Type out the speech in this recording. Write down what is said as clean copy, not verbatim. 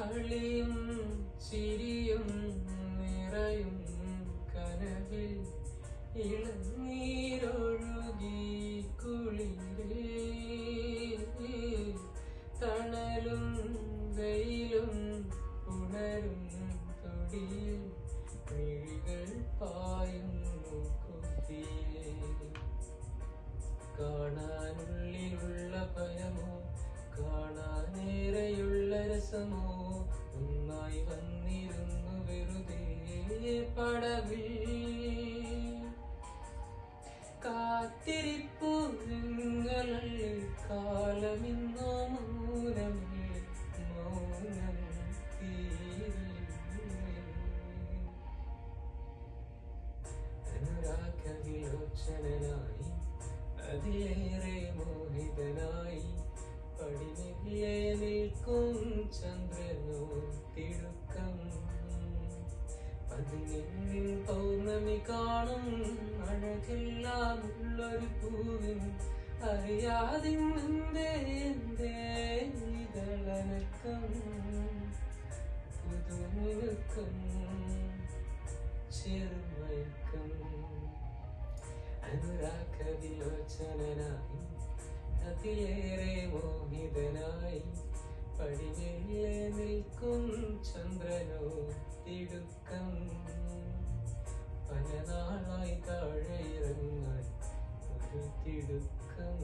കളിയും ചിരിയും നിറയും കനവിൽ ഇളനീരൊഴുകി കുളിരേ തണലും വെയിലും ഉണരും തൊടിയിൽ മിഴികൾ പായുന്നു കൊതിയേ കാണാനുള്ളിലുള്ള ഭയമോ കാണാനേറെയുള്ള രസമോ ഒന്നായി വന്നിരുന്നു വെറുതെ പടവിൽ കാത്തിരിപ്പു നിങ്ങളല്ലേ കാലമിന്നോ മൗനമേ മൗനം അനുരാഗവിലോചനായി അതിലേറെ മോഹിതനായി പടിമെല്ലെ നിൽക്കും ചന്ദ്രനോ തിടുക്കം പതിനെന്നിൻ പൗർണമി കാണും അഴകെല്ലാം ഉള്ളൊരു പൂവിൻ അറിയാതിന്നെന്തേ ഇതളനക്കം പുതുമുഴുക്കം ചെറുമയക്കം അനുരാഗവിലോചനായി അതിലേറെ മോഹിതനായി പടിമെല്ലെ നിൽക്കും ചന്ദ്രനോ തിടുക്കം പല നാളായി താഴെ ഇറങ്ങാൻ ഒരു തിടുക്കം